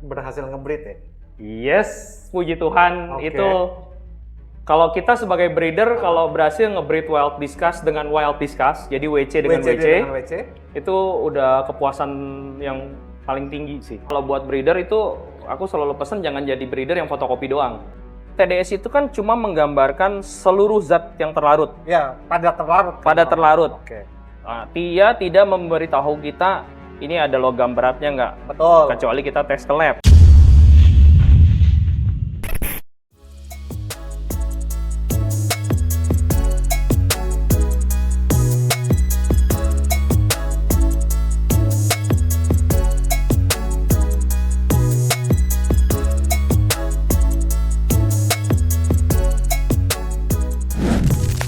berhasil ngebreed ya? Yes, puji Tuhan. Oke. Itu kalau kita sebagai breeder kalau berhasil ngebreed wild discuss dengan wild discuss, jadi WC dengan WC, dengan WC? itu udah kepuasan yang paling tinggi sih. Kalau buat breeder itu aku selalu pesen jangan jadi breeder yang fotokopi doang. TDS itu kan cuma menggambarkan seluruh zat yang terlarut. Ya, pada terlarut. Pada terlarut. Oke. Nah, dia tidak memberitahu kita ini ada logam beratnya nggak, Betul. kecuali kita tes ke lab.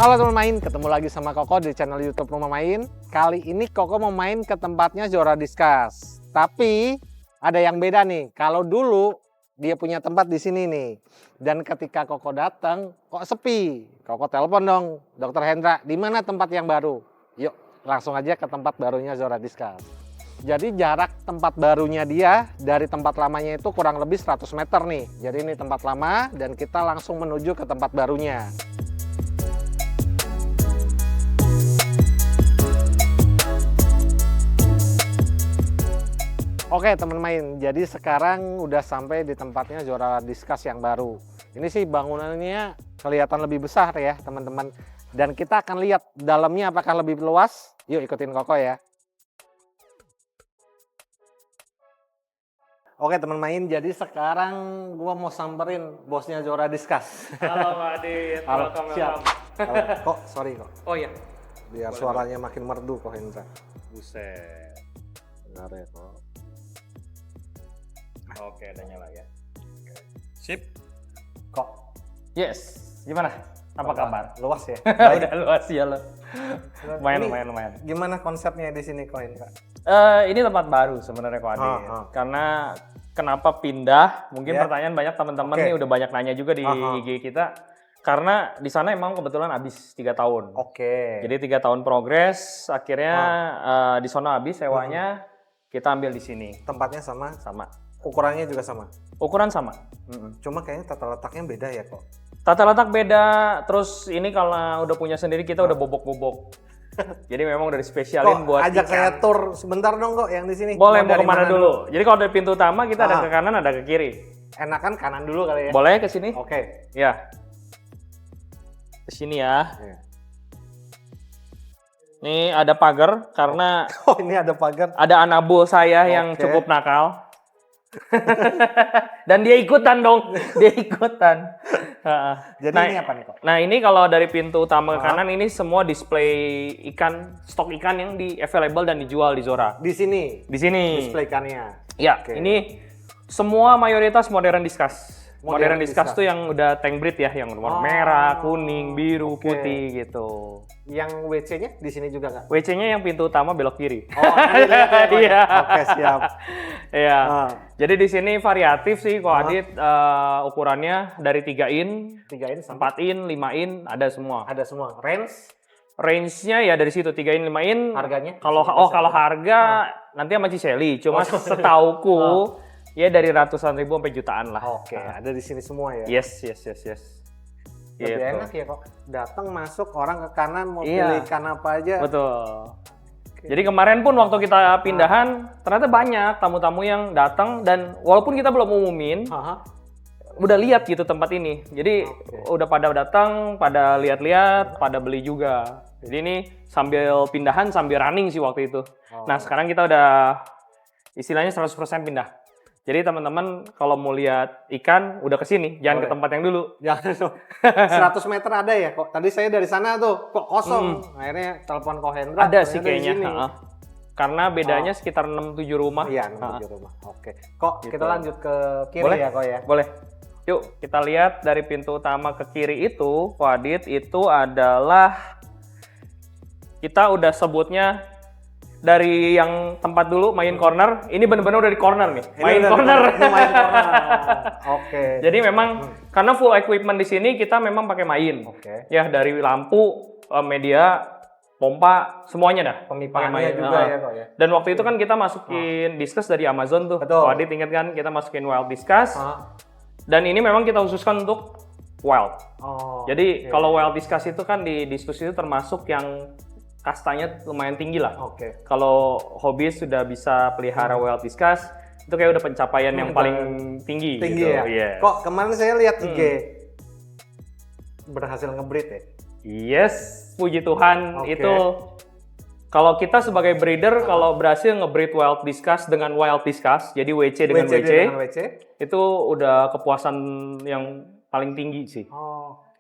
Halo teman main, ketemu lagi sama Koko di channel YouTube Rumah Main. Kali ini Koko mau main ke tempatnya Zora Discuss. Tapi ada yang beda nih. Kalau dulu dia punya tempat di sini nih. Dan ketika Koko datang, kok sepi. Koko telepon dong, Dokter Hendra, di mana tempat yang baru? Yuk, langsung aja ke tempat barunya Zora Discuss. Jadi jarak tempat barunya dia dari tempat lamanya itu kurang lebih 100 meter nih. Jadi ini tempat lama dan kita langsung menuju ke tempat barunya. Oke teman main, jadi sekarang udah sampai di tempatnya Zora Discuss yang baru. Ini sih bangunannya kelihatan lebih besar ya teman-teman. Dan kita akan lihat dalamnya apakah lebih luas. Yuk ikutin Koko ya. Oke teman main, jadi sekarang gua mau samperin bosnya Zora Discuss. Halo Pak Adit, Halo, welcome, siap. welcome. Kok, sorry kok. Oh iya, Biar Boleh, suaranya makin merdu kok Hendra. buset. Benar ya kok. Oke, udah nyala ya. Sip. Kok, Yes, gimana? Apa kabar? luas ya? Udah luas ya lo. Ini Lumayan. Gimana konsepnya di sini kok Hendra? Ini tempat baru sebenarnya kok Adit. Karena kenapa pindah? Mungkin Ya. pertanyaan banyak teman-teman Oke. nih udah banyak nanya juga di IG kita. Karena di sana emang kebetulan habis 3 tahun. Oke. Jadi 3 tahun progres, akhirnya di sana habis sewanya, kita ambil di sini. Tempatnya sama, Sama. ukurannya juga sama. Ukuran sama. Cuma kayaknya tata letaknya beda ya kok. Tata letak beda, terus ini kalau udah punya sendiri kita udah bobok-bobok. Jadi memang udah dispesialin Kok buat ajak ikan. saya tur sebentar dong kok yang di sini. Boleh, mau dari kemana mana dulu? Jadi kalau dari pintu utama kita ada ke kanan, ada ke kiri. Enakan kanan dulu kali ya. Boleh ke sini? Oke. Ya. Ke sini ya. Iya. Nih ada pagar karena Oh ini ada pagar. ada anabul saya yang Oke. cukup nakal. Dan dia ikutan dong, dia ikutan. Jadi Nah, ini apa nih kok? Nah ini kalau dari pintu utama ke kanan ini semua display ikan, stok ikan yang di available dan dijual di Zora. Di sini Di sini. display ikannya. Ya, Oke. ini semua mayoritas modern discuss. Modern Modern discuss tuh yang udah tank breed ya, yang warna merah, kuning, biru, Oke. putih gitu. Yang WC-nya di sini juga nggak? WC-nya yang pintu utama belok kiri. Oh, ini lihat ya, Kok, ya? Iya. Oke siap. Iya. Ah. Jadi di sini variatif sih kok Adit, ukurannya dari 3 in, 3 in sampai 4 in, 5 in, ada semua. ada semua. Range Range-nya ya dari situ 3 in, 5 in. harganya? Kalau kalau harga nanti sama Ciseli, cuma setauku ya dari ratusan ribu sampai jutaan lah. Oke, ada di sini semua ya. Yes. Lebih Gitu. enak ya kok. Datang masuk orang ke kanan mau Iya. pilih ikan apa aja. Betul. Jadi kemarin pun waktu kita pindahan ternyata banyak tamu-tamu yang datang dan walaupun kita belum umumin, Haha. udah lihat gitu tempat ini. Jadi udah pada datang, pada lihat-lihat, pada beli juga. Jadi ini sambil pindahan sambil running sih waktu itu. Nah, sekarang kita udah istilahnya 100% pindah. Jadi teman-teman kalau mau lihat ikan udah ke sini, jangan ke tempat yang dulu. Jangan dong. 100 meter ada ya kok. Tadi saya dari sana tuh kok kosong. Akhirnya telepon Ko Hendra. Ada sih ternyata di kayaknya. sini. Karena bedanya sekitar 6-7 rumah. Iya, menuju rumah. Oke. Kok Gitu. kita lanjut ke kiri Boleh? ya kok ya? Boleh. Yuk kita lihat dari pintu utama ke kiri itu, Wadid, itu adalah kita udah sebutnya dari yang tempat dulu main corner, ini bener-bener udah di corner nih, Ini main udah- corner. ini main corner. Oke. Jadi memang karena full equipment di sini kita memang pakai main. Oke. Ya dari lampu, media, pompa, semuanya dah. Pemipaannya juga ya kok ya. Dan waktu itu kan kita masukin Diskus dari Amazon tuh. Betul. Kalau Adit ingat kan, kita masukin Wild Diskus. Dan ini memang kita khususkan untuk Wild. Jadi kalau Wild Diskus itu kan di Diskus itu termasuk yang kastanya lumayan tinggi lah. Kalau hobiis sudah bisa pelihara Wild Diskus, itu kayak udah pencapaian yang paling tinggi gitu. Ya? Yes. Kok kemarin saya lihat IG berhasil ngebreed ya? Yes, puji Tuhan. Itu kalau kita sebagai breeder kalau berhasil ngebreed Wild Diskus dengan Wild Diskus, jadi WC dengan WC, itu udah kepuasan yang paling tinggi sih.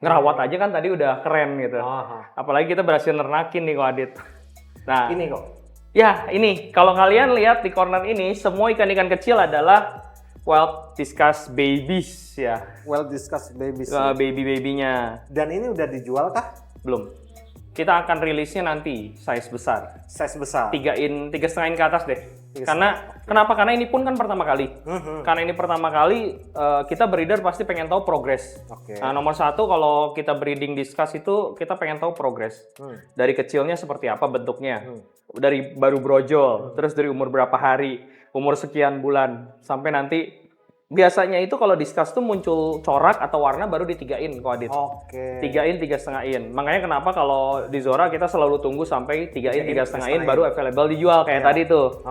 Ngerawat aja kan tadi udah keren gitu. Apalagi kita berhasil nernakin nih kok Adit. Nah, ini kok. Ya, ini kalau kalian lihat di corner ini semua ikan-ikan kecil adalah Wild Diskus babies ya. Wild Diskus babies. Baby-babynya. Dan ini udah dijual kah? Belum. Kita akan rilisnya nanti size besar. Size besar. 3,5 in ke atas deh. Kenapa? Karena ini pun kan pertama kali. Karena ini pertama kali kita breeder pasti pengen tahu progres. Nah, nomor satu kalau kita breeding discuss itu kita pengen tahu progres. Dari kecilnya seperti apa bentuknya. Dari baru brojol, terus dari umur berapa hari, umur sekian bulan, sampai nanti biasanya itu kalau discuss tuh muncul corak atau warna baru di 3-in kok Adit. 3-in, 3,5-in. Makanya kenapa kalau di Zora kita selalu tunggu sampai 3-in, 3,5-in baru available dijual kayak tadi tuh.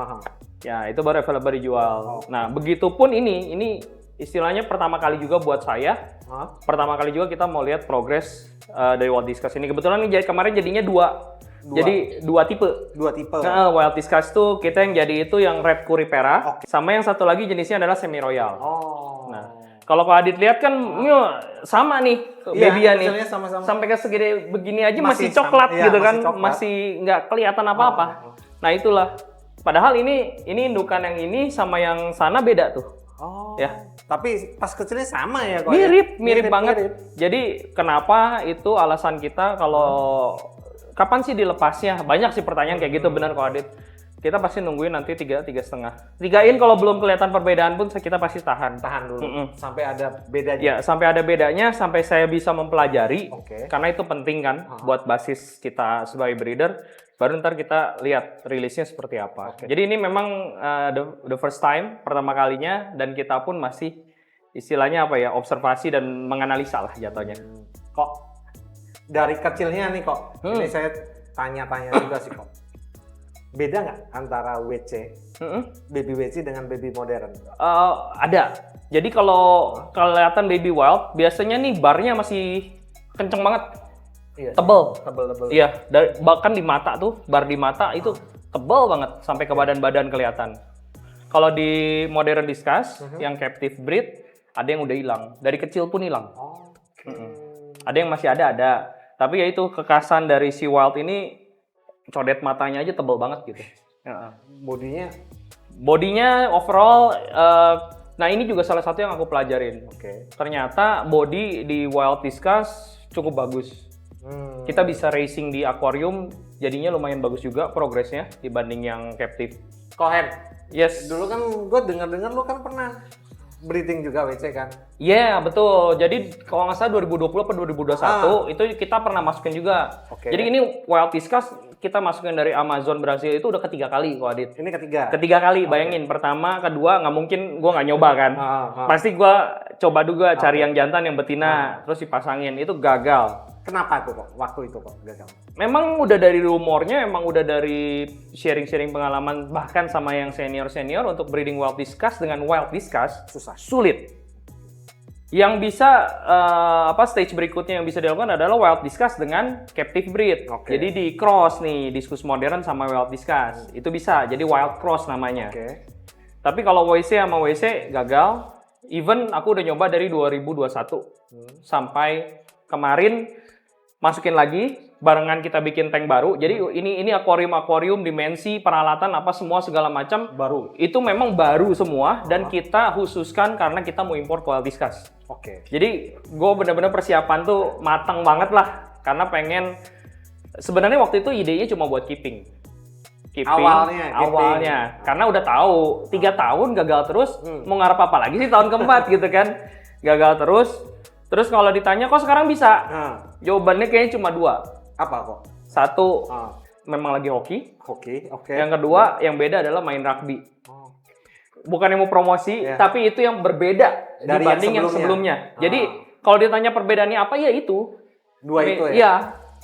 Ya, itu baru available dijual. Nah, begitupun ini istilahnya pertama kali juga buat saya. Pertama kali juga kita mau lihat progres dari Wild Discuss ini. Kebetulan kemarin jadinya dua. Jadi dua tipe. Nah, Wild Discuss tuh kita yang jadi itu yang Red Curipera, sama yang satu lagi jenisnya adalah Semi Royal. Nah, kalau Kak Adit lihat kan sama nih babyan nih. Sampai ke segede begini aja masih coklat gitu kan, masih nggak kelihatan apa-apa. Nah, itulah. Padahal ini indukan yang ini sama yang sana beda tuh. Ya. Tapi pas kecilnya sama ya kok. Mirip banget. Jadi kenapa itu alasan kita kalau kapan sih dilepasnya? Banyak sih pertanyaan kayak gitu, benar kok Adit. Kita pasti nungguin nanti 3,5. 3-in kalau belum kelihatan perbedaan pun kita pasti tahan dulu. Sampai ada bedanya. Ya, sampai ada bedanya, sampai saya bisa mempelajari. Karena itu penting kan buat basis kita sebagai breeder. Baru ntar kita lihat rilisnya seperti apa. Jadi ini memang the first time, pertama kalinya, dan kita pun masih istilahnya apa ya, observasi dan menganalisa lah jatuhnya. Kok dari kecilnya nih kok, ini saya tanya-tanya juga sih kok. Beda nggak antara WC, baby WC dengan baby modern? Ada. Jadi kalau kelihatan baby wild, biasanya nih barnya masih kenceng banget. Tebel. Iya, bahkan di mata tuh, bar di mata itu tebel banget sampai ke badan-badan kelihatan. Kalau di modern discuss, yang captive breed, ada yang udah hilang. Dari kecil pun hilang. Ada yang masih ada. Tapi ya itu kekasan dari si wild ini, codet matanya aja tebel banget gitu. Bodinya overall, nah ini juga salah satu yang aku pelajarin. Ternyata body di Wild Discuss cukup bagus. Kita bisa racing di akuarium, jadinya lumayan bagus juga progresnya dibanding yang captive. Kohen? Yes. Dulu kan gue dengar lu kan pernah breeding juga WC kan? Iya, betul. Jadi kalau nggak salah 2020 atau 2021 itu kita pernah masukin juga. Jadi ini Wild Discuss kita masukin dari Amazon Brasil itu udah ketiga kali kok Adit. Ini ketiga? Ketiga kali, bayangin. Pertama, kedua nggak mungkin gue nggak nyoba kan. Pasti gue coba juga cari yang jantan, yang betina, terus dipasangin. Itu gagal. Kenapa tuh kok? Waktu itu kok gagal? Memang udah dari rumornya, emang udah dari sharing-sharing pengalaman bahkan sama yang senior-senior untuk breeding Wild Discuss dengan Wild Discuss sulit. Yang bisa stage berikutnya yang bisa dilakukan adalah Wild Discuss dengan captive breed. Jadi di cross nih, Discus modern sama Wild Discuss. Itu bisa, jadi wild cross namanya. Tapi kalau WC sama WC gagal. Even aku udah nyoba dari 2021 sampai kemarin masukin lagi, barengan kita bikin tank baru. Jadi ini akuarium dimensi, peralatan apa semua segala macam baru. Itu memang baru semua dan kita khususkan karena kita mau import Wild Discuss. Jadi gue bener-bener persiapan tuh matang banget lah, karena pengen sebenarnya waktu itu idenya cuma buat keeping. Awalnya. Karena udah tahu 3 tahun gagal terus, mau ngarep apa lagi sih tahun keempat gitu kan. Gagal terus. Terus kalau ditanya kok sekarang bisa? Jawabannya kayaknya cuma 2. Apa kok? Satu, Ah, memang lagi hoki. oke. Yang kedua, yang beda adalah main rugby. Oh. Bukan yang mau promosi, Ya. tapi itu yang berbeda Dari dibanding yang yang sebelumnya. sebelumnya. Jadi, kalau ditanya perbedaannya apa, ya itu. Dua itu ya? Iya.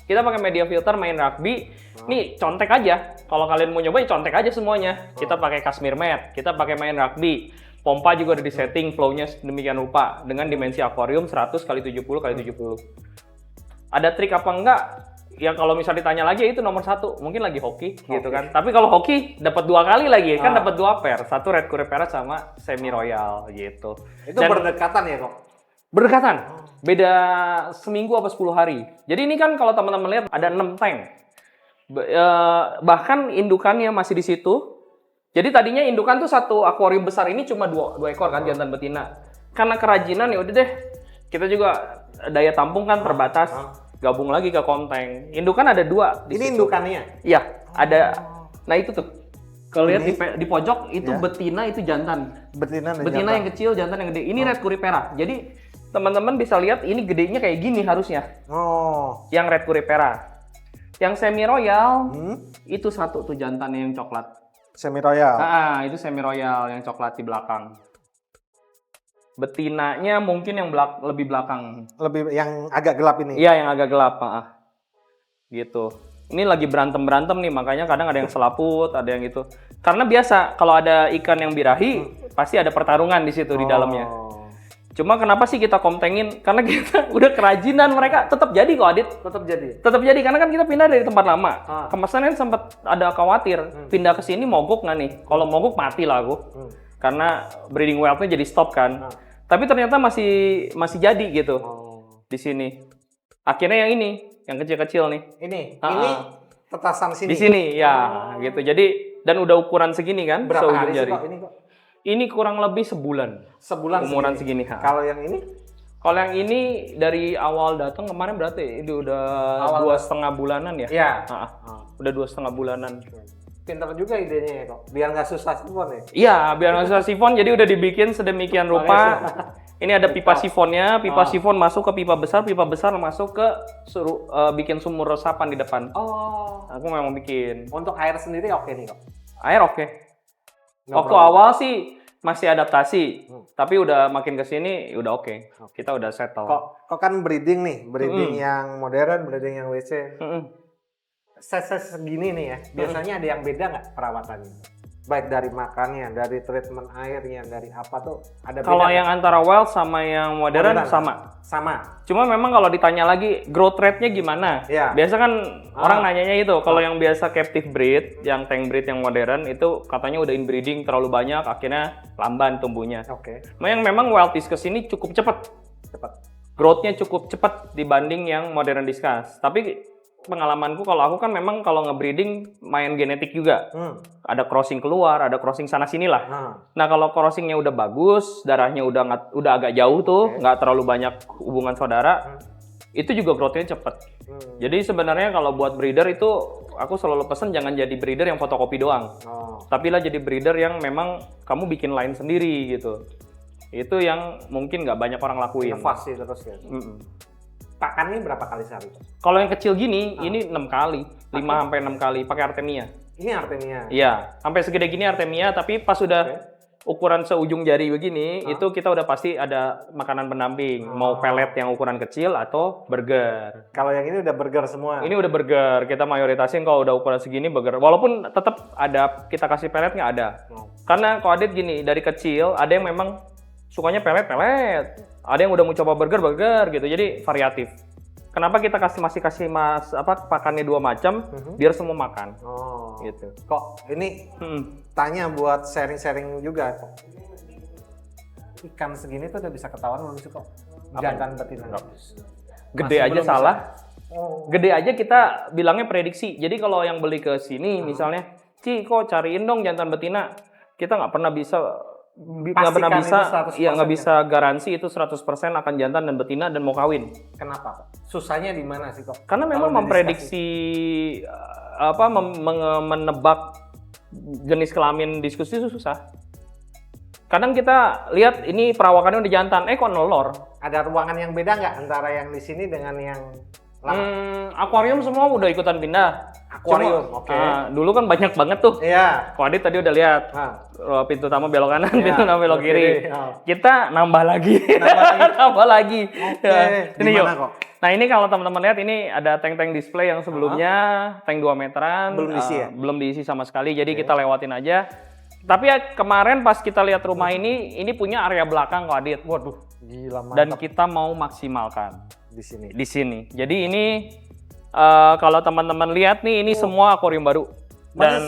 Kita pakai media filter main rugby. Nih, contek aja. Kalau kalian mau nyoba, ya contek aja semuanya. Kita pakai cashmere mat, kita pakai main rugby. Pompa juga udah disetting flow-nya demikian rupa dengan dimensi akuarium 100 x 70 x 70. Ada trik apa enggak? Ya kalau misal ditanya lagi itu nomor satu, mungkin lagi hoki gitu kan. Tapi kalau hoki dapat 2 kali lagi, kan dapat 2 pair, satu red curry sama semi royal gitu. Itu Dan berdekatan ya kok? berdekatan, beda seminggu apa 10 hari. Jadi ini kan kalau teman-teman lihat ada 6 tank. Bahkan indukannya masih di situ. Jadi tadinya indukan tuh satu akuarium besar ini cuma 2 ekor kan jantan betina. Karena kerajinan ya udah deh, kita juga daya tampung kan terbatas. Gabung lagi ke konteng. Indukan ada 2 di Ini situ. indukannya? Iya, ada. Nah itu tuh. Kalau lihat Ini? di pojok itu Ya. betina, itu jantan. Betina dan Betina jantan. yang kecil, jantan yang gede. Ini red currypera. Jadi teman-teman bisa lihat ini gedenya kayak gini harusnya. Oh. Yang red currypera. Yang semi royal Hmm? itu satu tuh jantannya yang coklat. Semi royal. Itu semi royal yang coklat di belakang. Betinanya mungkin yang lebih belakang. Lebih yang agak gelap ini. Iya, yang agak gelap, gitu. Ini lagi berantem nih, makanya kadang ada yang selaput, ada yang itu. Karena biasa kalau ada ikan yang birahi, pasti ada pertarungan di situ di dalamnya. Oh. Cuma kenapa sih kita komtengin? Karena kita udah kerajinan, mereka tetap jadi kok, Adit. Tetap jadi. Tetap jadi karena kan kita pindah dari tempat lama. Ah. Kemasannya sempat ada khawatir, pindah ke sini mogok nggak nih? Kalau mogok mati lah aku. Karena breeding well-nya jadi stop kan. Tapi ternyata masih jadi gitu Oh. di sini. Akhirnya yang ini, yang kecil-kecil nih. Ini Ah. tetasan sini. Di sini ya, gitu. Jadi dan udah ukuran segini kan, Berapa seujung hari sih jari. kok ini kok? Ini kurang lebih sebulan. Sebulan Umuran segini. Kalau yang ini? Kalau yang ini dari awal datang kemarin berarti ini udah Awal 2,5 bulanan ya? Iya. Udah 2,5 bulanan. Pinter juga idenya ya kok. Biar nggak susah sifon ya. Iya, biar nggak susah sifon, jadi udah dibikin sedemikian rupa. Ini ada pipa sifonnya, pipa sifon masuk ke pipa besar masuk ke bikin sumur resapan di depan. Oh. Aku memang bikin. Untuk air sendiri oke nih kok. Air oke. No Waktu problem. awal sih masih adaptasi, tapi udah makin kesini udah oke. Kita udah settle. Kok kan breeding nih, breeding yang modern, breeding yang WC. Set segini nih ya, biasanya ada yang beda nggak perawatannya? Baik dari makannya, dari treatment airnya, dari apa tuh ada beda? Kalau nggak? yang antara wild sama yang modern sama. Sama. Cuma memang kalau ditanya lagi growth rate-nya gimana? Iya. Biasa kan orang nanyanya itu, kalau yang biasa captive breed, yang tank breed yang modern itu katanya udah inbreeding terlalu banyak, akhirnya lamban tumbuhnya. Oke. Nah, yang memang wild discus ini cukup cepat. Growth-nya cukup cepat dibanding yang modern discus. Tapi pengalamanku kalau aku kan memang kalau nge-breeding main genetik juga. Ada crossing keluar, ada crossing sana sini lah. Nah, kalau crossingnya udah bagus, darahnya udah agak jauh tuh, nggak terlalu banyak hubungan saudara, itu juga growth-nya cepet. Jadi sebenarnya kalau buat breeder itu, aku selalu pesen jangan jadi breeder yang fotokopi doang. Tapi lah jadi breeder yang memang kamu bikin line sendiri gitu. Itu yang mungkin nggak banyak orang lakuin. Inovasi terus ya. Pakannya berapa kali sehari? Kalau yang kecil gini, ini 6 kali, 5-6 kali pakai Artemia. Ini Artemia. Iya, sampai segede gini Artemia, tapi pas sudah ukuran seujung jari begini, itu kita udah pasti ada makanan pendamping, mau pelet yang ukuran kecil atau burger. Kalau yang ini udah burger semua. Ini udah burger, kita mayoritasin kalau udah ukuran segini burger. Walaupun tetap ada kita kasih pelet nggak ada. Karena kalau Adit gini, dari kecil ada yang memang sukanya pelet, ada yang udah mau coba burger gitu, jadi variatif. Kenapa kita masih kasih pakannya 2 macam, biar semua makan. Gitu. Kok ini tanya buat sharing-sharing juga kok. Ikan segini tuh udah bisa ketahuan belum sih kok? Jantan betina. Gede aja belum salah. Gede aja kita bilangnya prediksi. Jadi kalau yang beli ke sini misalnya, Ci kok cariin dong jantan betina. Kita nggak pernah bisa nggak bisa garansi itu 100% akan jantan dan betina dan mau kawin. Kenapa kok? Susahnya di mana sih kok? Karena memang Kalau memprediksi menebak jenis kelamin diskusi itu susah. Kadang kita lihat ini perawakannya udah jantan, kok nelor. Ada ruangan yang beda nggak antara yang di sini dengan yang Akuarium semua udah ikutan pindah. Akuarium, Cuma, oke. Dulu kan banyak banget tuh. Iya. Ko Adit tadi udah lihat. Pintu utama belok kanan, pintu utama belok kiri. Kita nambah lagi. Nambah lagi. Oke. Ya, ini yuk. Gimana kok? Nah ini kalau teman-teman lihat ini ada tank-tank display yang sebelumnya tank 2 meteran. Belum diisi ya? Belum diisi sama sekali, jadi kita lewatin aja. Tapi ya kemarin pas kita lihat rumah ini punya area belakang Ko Adit. Waduh, gila mantap. Dan kita mau maksimalkan di sini. di sini. Jadi ini kalau teman-teman lihat nih ini semua akuarium baru dan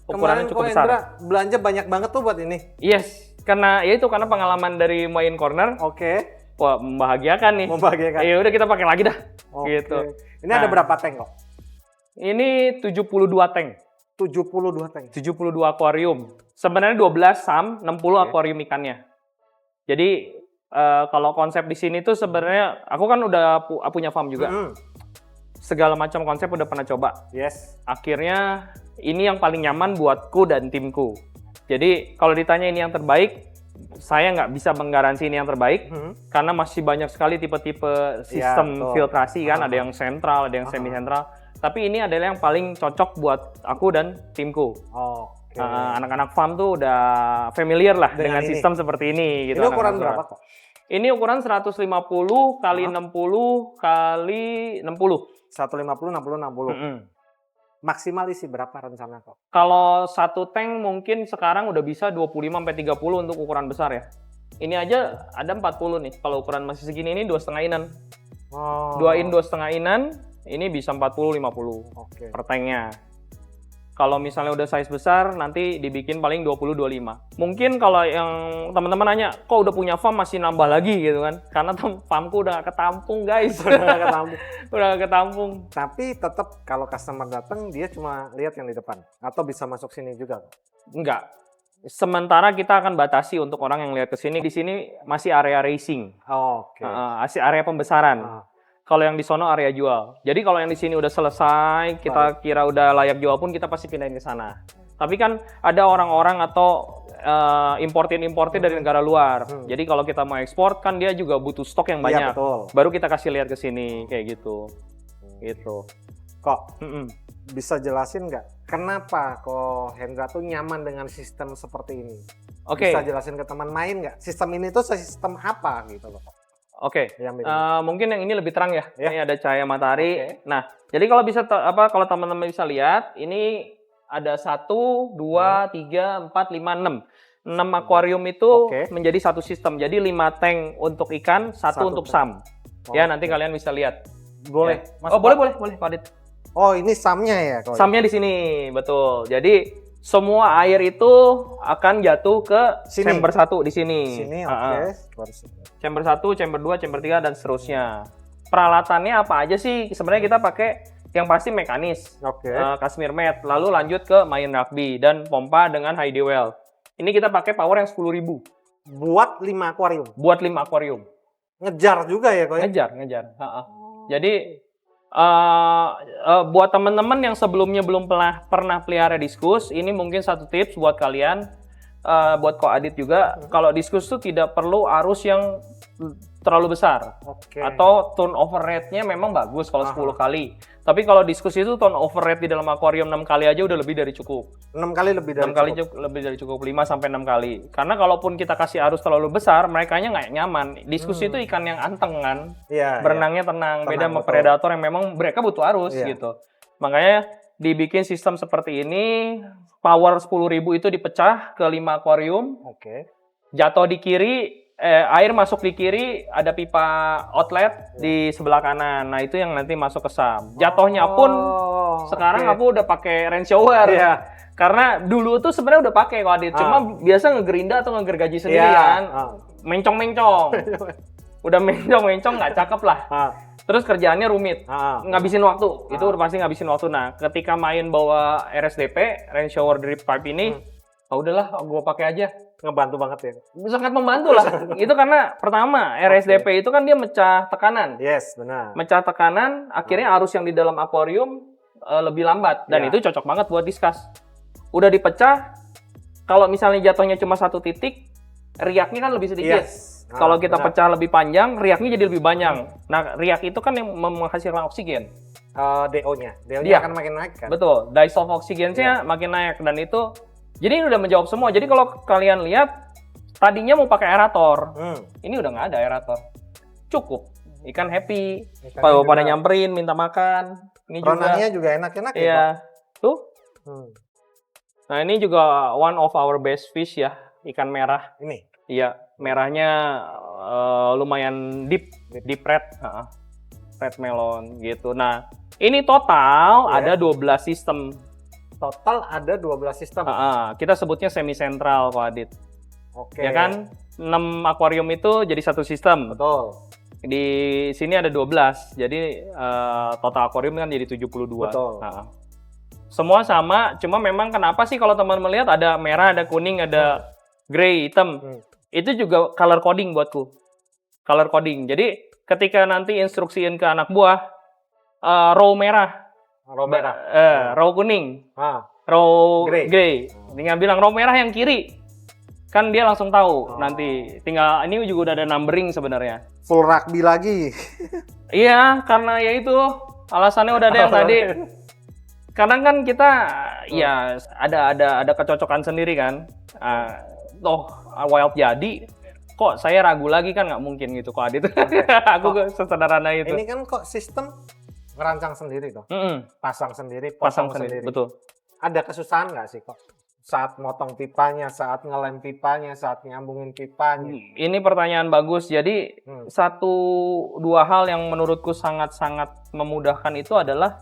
ukurannya cukup besar. Hendra belanja banyak banget tuh buat ini. Yes, karena pengalaman dari Main Corner. Oke. Wah, membahagiakan nih. Membahagiakan. Ya udah kita pakai lagi dah. Oke. Gitu. Ini ada berapa tank kok? Ini 72 tank. 72 tank. 72 akuarium. Sebenarnya 12 SAM, 60 akuarium ikannya. Jadi kalau konsep di sini tuh sebenarnya aku kan udah punya farm juga. Segala macam konsep udah pernah coba. Yes. Akhirnya ini yang paling nyaman buatku dan timku. Jadi kalau ditanya ini yang terbaik, saya nggak bisa menggaransi ini yang terbaik karena masih banyak sekali tipe-tipe sistem filtrasi kan. Ada yang sentral, ada yang semi sentral. Tapi ini adalah yang paling cocok buat aku dan timku. Anak-anak farm tuh udah familiar lah dengan sistem seperti ini. Gitu, ini ukuran berapa kok? Ini ukuran 150 kali 60 kali 60. 150, 60, 60. Maksimal isi berapa rencana kok? Kalau satu tank mungkin sekarang udah bisa 25-30 untuk ukuran besar ya. Ini aja ada 40 nih. Kalau ukuran masih segini ini 2,5 inan. 2 in 2,5 inan, ini bisa 40-50 per tanknya. Kalau misalnya udah size besar, nanti dibikin paling 20-25. Mungkin kalau yang teman-teman nanya, kok udah punya farm masih nambah lagi gitu kan? Karena farmku udah gak ketampung guys. Udah gak ketampung. Tapi tetap kalau customer datang, dia cuma lihat yang di depan? Atau bisa masuk sini juga? Enggak. Sementara kita akan batasi untuk orang yang lihat ke sini. Di sini masih area racing. Area pembesaran. Kalau yang di sono area jual. Jadi kalau yang di sini udah selesai, kita kira udah layak jual pun kita pasti pindahin ke sana. Tapi kan ada orang-orang atau importir dari negara luar. Jadi kalau kita mau ekspor kan dia juga butuh stok yang banyak. Baru kita kasih lihat ke sini kayak gitu. Gitu. Kok bisa jelasin nggak kenapa kok Hendra tuh nyaman dengan sistem seperti ini? Bisa jelasin ke teman main nggak? Sistem ini tuh sistem apa gitu loh? Mungkin yang ini lebih terang ya. Ini ada cahaya matahari. Nah, jadi kalau bisa kalau teman-teman bisa lihat, ini ada 1, 2, 3, 4, 5, 6. 6 akuarium itu menjadi satu sistem. Jadi 5 tank untuk ikan, 1 untuk SAM. Ya, nanti kalian bisa lihat. Boleh. Ya. Boleh, Pak Adit. Oh, ini SAM-nya ya? SAM-nya di sini, betul. Jadi semua air itu akan jatuh ke chamber 1 di sini. Chamber 1, chamber 2, chamber 3 dan seterusnya. Peralatannya apa aja sih? Sebenarnya kita pakai yang pasti mekanis. Kashmir mat, lalu lanjut ke main rugby dan pompa dengan Heidi Well. Ini kita pakai power yang 10.000. Buat 5 akuarium. Buat 5 akuarium. Ngejar juga ya, Koy? Ngejar. Jadi buat teman-teman yang sebelumnya belum pernah pelihara diskus, ini mungkin satu tips buat kalian, buat Ko Adit juga. Kalau diskus tuh tidak perlu arus yang terlalu besar, atau turnover rate-nya memang bagus kalau 10 kali. Tapi kalau diskus itu turnover rate di dalam akuarium 6 kali aja udah lebih dari cukup. 6 kali lebih dari 6 kali lebih dari cukup, 5 sampai 6 kali. Karena kalaupun kita kasih arus terlalu besar, merekanya nggak nyaman. Diskus itu ikan yang anteng kan, berenangnya tenang, beda sama predator yang memang mereka butuh arus gitu. Makanya dibikin sistem seperti ini, power 10.000 itu dipecah ke 5 akuarium. Jatuh di kiri, air masuk di kiri, ada pipa outlet di sebelah kanan. Nah, itu yang nanti masuk ke SAM. Jatuhnya pun sekarang aku udah pakai rain shower. Karena dulu tuh sebenarnya udah pakai Ko Adit, cuma biasa ngegerinda atau ngegergaji sendirian. Mencong-mencong. Udah mencong-mencong nggak cakep lah. Terus kerjaannya rumit. Ngabisin waktu. Itu udah pasti ngabisin waktu. Nah, ketika main bawa RSDP, rain shower drip pipe ini, udahlah gua pakai aja. Ngebantu banget ya? Sangat membantu lah. Itu karena pertama, RSDP itu kan dia mecah tekanan. Yes, benar. Mecah tekanan, akhirnya arus yang di dalam akuarium lebih lambat. Dan itu cocok banget buat diskus. Udah dipecah, kalau misalnya jatuhnya cuma 1 titik, riaknya kan lebih sedikit. Kalau kita benar. pecah lebih panjang, riaknya jadi lebih banyak. Nah, riak itu kan yang menghasilkan oksigen. DO-nya Iya. akan makin naik kan? Betul, dissolve oksigennya makin naik dan itu jadi ini udah menjawab semua. Jadi kalau kalian lihat tadinya mau pakai aerator, ini udah nggak ada aerator. Cukup. Ikan happy, Ikannya pada juga- nyamperin minta makan. Ini Ronanya juga enak-enak ya, Iya. Tuh. Pak? Nah, ini juga one of our best fish ya, ikan merah. Ini. Iya, merahnya lumayan deep red, red melon gitu. Nah, ini total Iya. ada 12 sistem. Total ada 12 sistem. Kita sebutnya semi sentral kok Adit. Oke. Ya kan? 6 akuarium itu jadi satu sistem. Betul. Di sini ada 12. Jadi total akuarium kan jadi 72. Betul. Semua sama, cuma memang kenapa sih kalau teman melihat ada merah, ada kuning, ada grey, hitam. Itu juga color coding buatku. Color coding. Jadi ketika nanti instruksiin ke anak buah row merah, Row merah. row kuning, Ah, row Grey. grey. Tinggal bilang row merah yang kiri. Kan dia langsung tahu nanti. Tinggal ini juga udah ada numbering sebenarnya. full rugby lagi. Iya, karena ya itu alasannya udah ada yang tadi. Kadang kan kita ya ada kecocokan sendiri kan. Wild jadi kok saya ragu lagi kan nggak mungkin gitu kok Adit. Aku sesederhana itu. Ini kan kok sistem ngerancang sendiri toh. Pasang sendiri, Pasang potong sendiri, sendiri. betul. Ada kesusahan nggak sih kok? Saat motong pipanya, saat ngelem pipanya, saat nyambungin pipanya. Ini pertanyaan bagus. Jadi satu dua hal yang menurutku sangat-sangat memudahkan itu adalah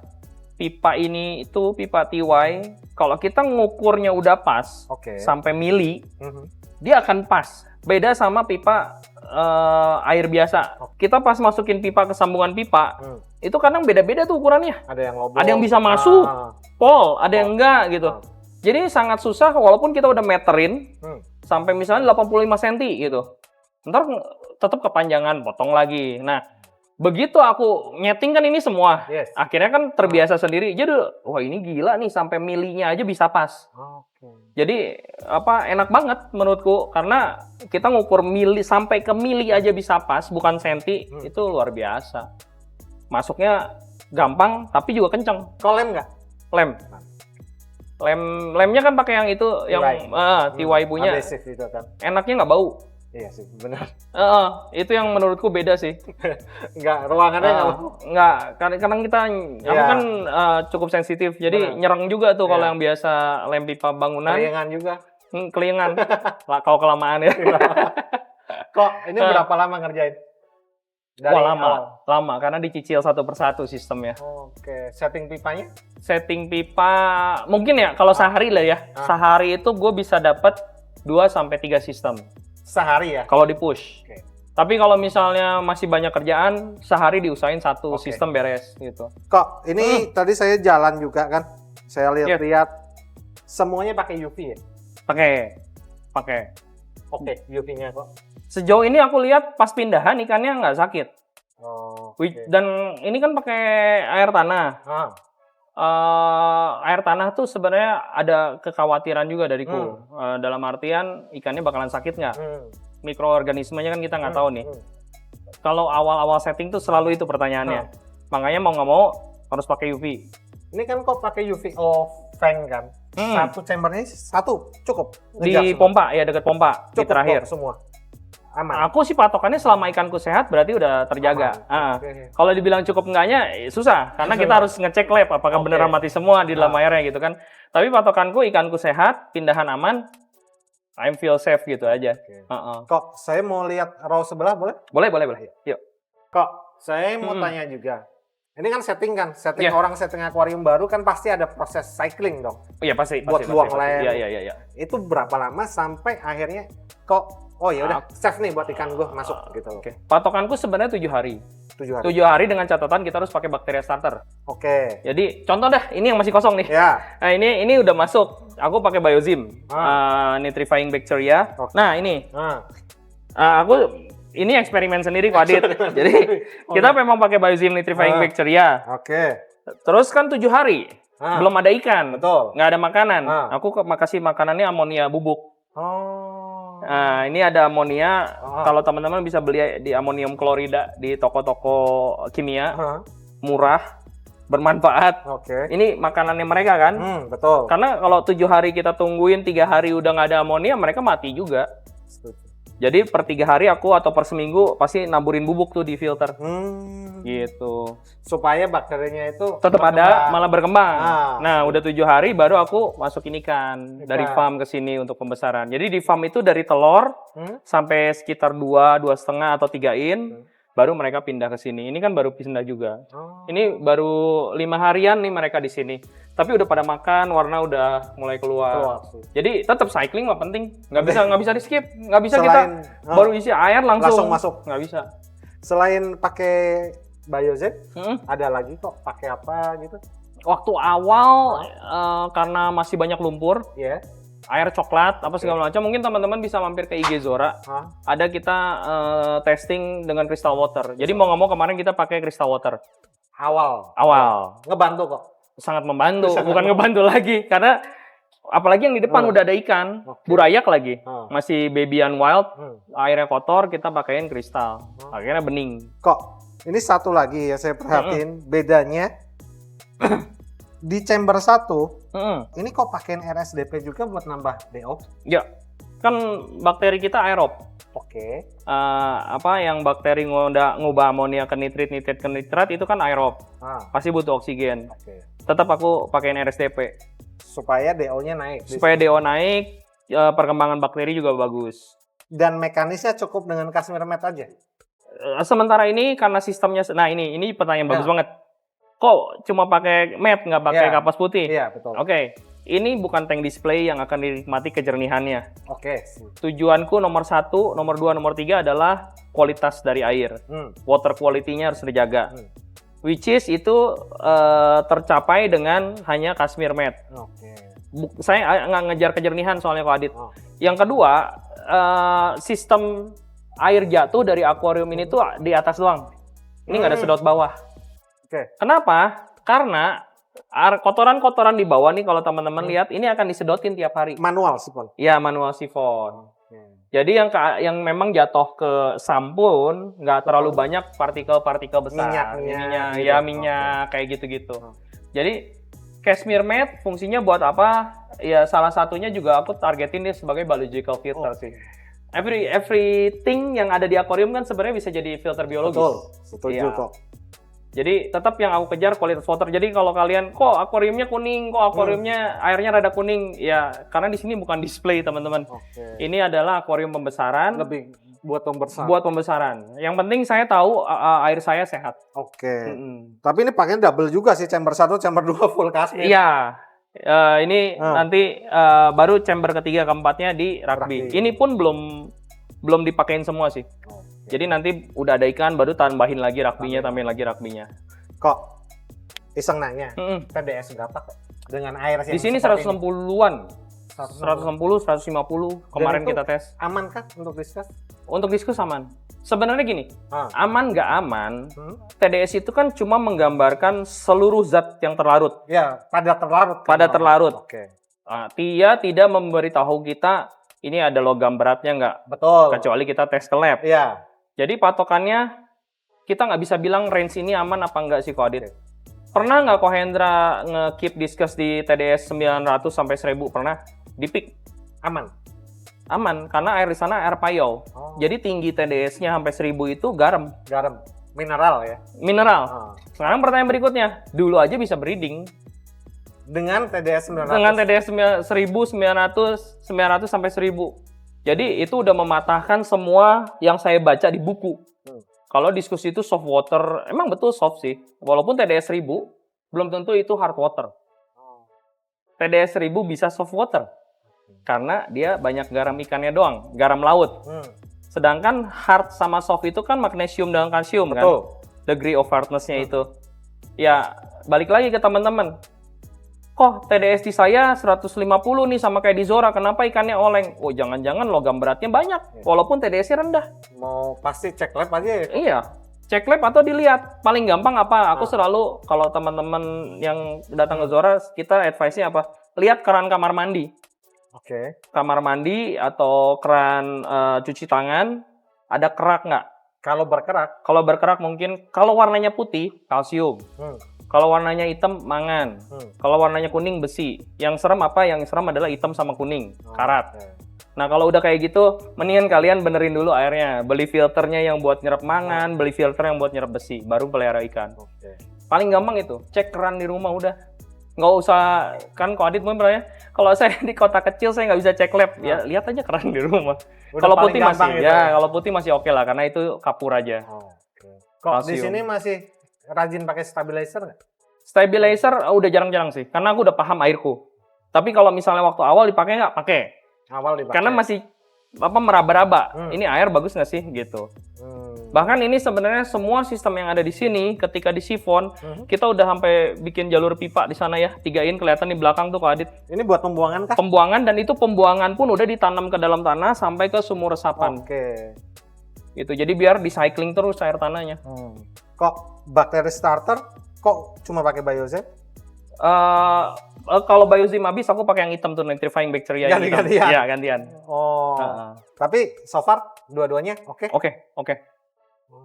pipa ini itu pipa TY. Kalau kita ngukurnya udah pas Oke. sampai mili, dia akan pas. Beda sama pipa air biasa. Kita pas masukin pipa ke sambungan pipa, itu kadang beda-beda tuh ukurannya. Ada yang lobong. Ada yang bisa masuk, pol, ada yang enggak gitu. Jadi sangat susah walaupun kita udah meterin sampai misalnya 85 cm gitu. Ntar tetap kepanjangan, potong lagi. Nah, begitu aku nyeting kan ini semua. Yes. Akhirnya kan terbiasa sendiri. Jadi, wah ini gila nih sampai milinya aja bisa pas. Oke. Jadi enak banget menurutku karena kita ngukur mili sampai ke mili aja bisa pas, bukan senti, itu luar biasa. Masuknya gampang tapi juga kenceng. Kok lem nggak? Lemnya kan pakai yang itu yang TY punya. Adhesif itu kan. Enaknya nggak bau. Iya sih, benar. Itu yang menurutku beda sih. Nggak, ruangannya nggak mau. Nggak, kadang kita, aku kan cukup sensitif, jadi Benar. nyerang juga tuh kalau Iya. yang biasa lem pipa bangunan. Keringan juga. Kelingan. Lah kalau kelamaan ya. Kok ini berapa lama ngerjain? Dari Wah lama, awal? lama karena dicicil satu persatu sistemnya. Oke, setting pipanya? Setting pipa mungkin ya kalau sehari lah ya. Sehari itu gue bisa dapat 2 sampai 3 sistem Sehari ya? kalau di push. Oke. Tapi kalau misalnya masih banyak kerjaan, sehari diusahain satu Oke. sistem beres gitu. Kok ini tadi saya jalan juga kan? Saya Iya. lihat-lihat semuanya pakai UV ya? Pakai. Oke, UV-nya kok. Sejauh ini aku lihat pas pindahan ikannya nggak sakit. Oh, Dan ini kan pakai air tanah. Air tanah tuh sebenarnya ada kekhawatiran juga dariku. Dalam artian ikannya bakalan sakit nggak? Mikroorganismenya kan kita nggak tahu nih. Kalau awal-awal setting tuh selalu itu pertanyaannya. Makanya mau nggak mau harus pakai UV. Ini kan kok pakai UV fan kan? Satu chambernya satu cukup. Di Ngejar semua. pompa ya dekat pompa di Cukup terakhir. kok semua. Aman. Aku sih patokannya selama ikanku sehat berarti udah terjaga. Oke. Kalau dibilang cukup enggaknya susah karena kita harus ngecek lab apakah beneran mati semua di dalam airnya gitu kan. Tapi patokanku ikanku sehat, pindahan aman, I'm feel safe gitu aja. Kok saya mau lihat row sebelah boleh? Boleh. Yuk. Kok saya mau tanya juga. Ini kan setting kan, Iya. orang setting akuarium baru kan pasti ada proses cycling dong. Oh iya pasti. Buat buang lem. Iya. Itu berapa lama sampai akhirnya kok ya udah safe nih buat ikan gue masuk gitu. Oke. Patokanku sebenarnya 7 hari. 7 hari. 7 hari dengan catatan kita harus pakai bakteria starter. Oke. Jadi contoh dah, ini yang masih kosong nih. Ya. Nah ini udah masuk. Aku pakai Biozim, nitrifying bacteria. Nah ini, aku ini eksperimen sendiri kok Adit. Jadi kita memang pakai Biozim nitrifying bacteria. Oke. Terus kan 7 hari, belum ada ikan, Betul. nggak ada makanan. Aku kasih makanannya amonia bubuk. Oh. Nah, ini ada amonia. Oh. Kalau teman-teman bisa beli di amonium klorida di toko-toko kimia, murah, bermanfaat. Oke. Ini makanannya mereka kan? Betul. Karena kalau 7 hari kita tungguin, 3 hari udah nggak ada amonia, mereka mati juga. Setuju. Jadi per 3 hari aku atau per seminggu pasti naburin bubuk tuh di filter. Gitu. Supaya bakterinya itu Tetap ada, malah berkembang. Ah. Nah, udah 7 hari baru aku masukin ikan dari farm ke sini untuk pembesaran. Jadi di farm itu dari telur sampai sekitar 2,5 atau 3 in, baru mereka pindah ke sini. Ini kan baru pindah juga. Ini baru 5 harian nih mereka di sini. Tapi udah pada makan, warna udah mulai keluar. Jadi tetap cycling mah penting. Nggak bisa di skip. Nggak bisa kita baru isi air langsung masuk. Nggak bisa. Selain pakai Biojet, ada lagi kok pakai apa gitu? Waktu awal karena masih banyak lumpur, Ya. air coklat apa segala macam, mungkin teman-teman bisa mampir ke IG Zora. Ada kita testing dengan crystal water. Jadi mau nggak mau kemarin kita pakai crystal water. Awal. Ngebantu kok. Sangat membantu, bukan ngebantu lagi karena apalagi yang di depan udah ada ikan, burayak lagi, masih babyan wild, airnya kotor, kita pakaiin kristal, akhirnya bening. Kok ini satu lagi ya saya perhatiin bedanya di chamber 1 ini kok pakein RSDP juga buat nambah DO? Ya, kan bakteri kita aerob. Oke. Yang bakteri ngubah amonia ke nitrit ke nitrat itu kan aerob, pasti butuh oksigen. Tetap aku pakein RSDP supaya DO-nya naik. Supaya DO naik, perkembangan bakteri juga bagus. Dan mekanisnya cukup dengan Cashmere Mat aja? Sementara ini karena sistemnya, nah ini pertanyaan bagus banget. Kok cuma pakai mat, nggak pakai kapas putih? Iya, betul. Oke, ini bukan tank display yang akan dinikmati kejernihannya. Oke. Tujuanku nomor 1, nomor 2, nomor 3 adalah kualitas dari air. Water quality-nya harus dijaga. Which is itu tercapai dengan hanya Cashmere Mat. Saya nggak ngejar kejernihan soalnya kok Adit. Yang kedua, sistem air jatuh dari akuarium ini tuh di atas doang. Ini nggak ada sedot bawah. Kenapa? Karena kotoran-kotoran di bawah nih kalau teman-teman lihat ini akan disedotin tiap hari. Manual sifon. Iya, manual sifon. Jadi yang memang jatuh ke sampun nggak terlalu banyak partikel-partikel besar. Minyak kayak gitu-gitu. Jadi Cashmere Mat fungsinya buat apa? Ya salah satunya juga aku targetin dia sebagai biological filter sih. Everything yang ada di akuarium kan sebenarnya bisa jadi filter biologis. Betul, setuju kok. Jadi tetap yang aku kejar kualitas water. Jadi kalau kalian kok akuariumnya kuning, kok akuariumnya airnya rada kuning, ya karena di sini bukan display teman-teman. Ini adalah akuarium pembesaran. Lebih buat pembesaran. Buat pembesaran. Yang penting saya tahu air saya sehat. Tapi ini pakainya double juga sih, chamber 1, chamber 2 full Cashmere. Iya. Ini nanti baru chamber ketiga keempatnya di rugby. Ini pun belum dipakein semua sih. Jadi nanti udah ada ikan baru tambahin lagi rugby-nya, Kok iseng nanya, TDS berapa kok? Dengan air di sini 160-an. 160, 150 kemarin kita tes. Aman kah untuk diskus? Untuk diskus aman. Sebenarnya gini, aman nggak aman, TDS itu kan cuma menggambarkan seluruh zat yang terlarut. Ya, pada terlarut. Dia tidak memberitahu kita ini ada logam beratnya nggak. Betul. Kecuali kita tes ke lab. Iya. Jadi patokannya kita nggak bisa bilang range ini aman apa nggak sih Ko Adit. Pernah nggak Ko Hendra nge-keep diskus di TDS 900 sampai 1000? Pernah? Di peak? Aman? Aman, karena air di sana air payau. Jadi tinggi TDS-nya sampai 1000 itu garam. Mineral ya? Mineral. Sekarang pertanyaan berikutnya, dulu aja bisa breeding. Dengan TDS 900? Dengan TDS 900 sampai 1000. Jadi itu udah mematahkan semua yang saya baca di buku. Kalau diskusi itu soft water, emang betul soft sih. Walaupun TDS 1000, belum tentu itu hard water. TDS 1000 bisa soft water. Karena dia banyak garam ikannya doang, garam laut. Sedangkan hard sama soft itu kan magnesium dan kalsium kan? Degree of hardness-nya itu. Ya, balik lagi ke teman-teman. Kok TDS di saya 150 nih sama kayak di Zora, kenapa ikannya oleng? Oh jangan-jangan logam beratnya banyak, walaupun TDS-nya rendah. Mau pasti cek lab aja ya? Iya, cek lab atau dilihat. Paling gampang apa? Aku selalu, kalau teman-teman yang datang ke Zora, kita advice-nya apa? Lihat keran kamar mandi. Oke. kamar mandi atau keran cuci tangan, ada kerak nggak? Kalau berkerak, Kalau berkerak mungkin, kalau warnanya putih, kalsium. hmm, Kalau warnanya hitam, mangan. Kalau warnanya kuning, besi. Yang serem apa? Yang serem adalah hitam sama kuning, karat. oke. Nah, kalau udah kayak gitu, mendingan kalian benerin dulu airnya. Beli filternya yang buat nyerap mangan, beli filter yang buat nyerap besi, baru pelihara ikan. Oke. Paling gampang itu, cek keran di rumah udah. Nggak usah, kan kok Adit mungkin ya, kalau saya di kota kecil saya nggak bisa cek lab, ya lihat aja keran di rumah. Udah Kalau paling putih gampang masih, itu ya kalau putih masih oke lah, karena itu kapur aja. Oke. Kok di Kalsium. sini masih rajin pakai stabilizer nggak? Stabilizer udah jarang-jarang sih, karena aku udah paham airku. Tapi kalau misalnya waktu awal dipakai nggak, pakai. Awal dipakai. Karena masih meraba-raba. Ini air bagus nggak sih gitu. Bahkan ini sebenarnya semua sistem yang ada di sini ketika di sifon, kita udah sampai bikin jalur pipa di sana ya, 3 in kelihatan di belakang tuh Kak Adit. Ini buat pembuangan kah? Pembuangan, dan itu pembuangan pun udah ditanam ke dalam tanah sampai ke sumur resapan. Oke. Gitu. Jadi biar recycling terus air tanahnya. Kok bakteri starter kok cuma pakai Biozen? Kalau Biozim habis aku pakai yang hitam tuh, nitrifying bacteria yang hitam. Ganti-gantian? Iya, gantian. Oh. Tapi so far dua-duanya oke? Oke.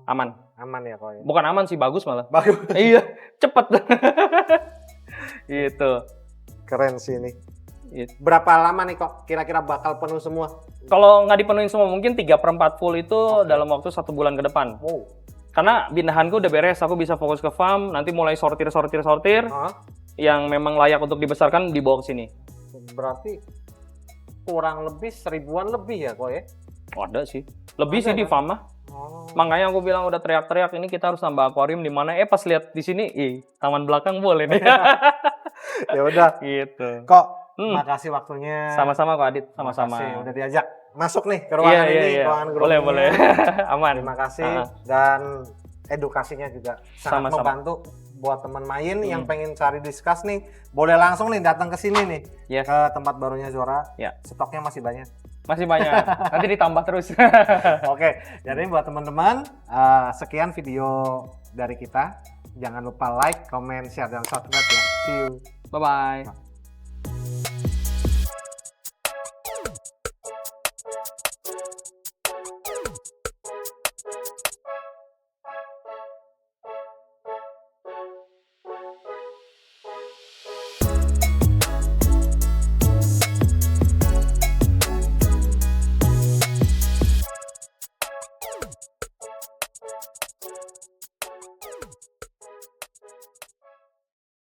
Aman. Aman ya kok ya. Bukan aman sih, bagus malah. Bagus. Iya, cepet. Gitu. Keren sih ini. Gitu. Berapa lama nih kok kira-kira bakal penuh semua? Kalau nggak dipenuhin semua, mungkin 3/4 full itu dalam waktu 1 bulan ke depan. Wow. Karena pindahanku udah beres, aku bisa fokus ke farm, nanti mulai sortir. Yang memang layak untuk dibesarkan dibawa ke sini. Berarti kurang lebih 1000-an lebih ya kok ya? Ada sih. Lebih sih di farm mah. Oh. Makanya aku bilang udah teriak-teriak, ini kita harus tambah akuarium di mana? Pas lihat di sini, taman belakang boleh nih. Ya udah. Gitu. Kok makasih waktunya. Sama-sama Kak Adit, sama-sama. Makasih udah diajak masuk nih ke ruangan ini, ruangan groomingnya. Boleh. Aman. Terima kasih dan edukasinya juga sangat Sama-sama. membantu buat teman main yang pengen cari diskus nih. Boleh langsung nih datang ke sini nih. Yes. Ke tempat barunya Zora. Ya. Stoknya masih banyak. Masih banyak. Nanti ditambah terus. Oke, jadi buat teman-teman, sekian video dari kita. Jangan lupa like, comment, share, dan subscribe ya. See you. Bye-bye.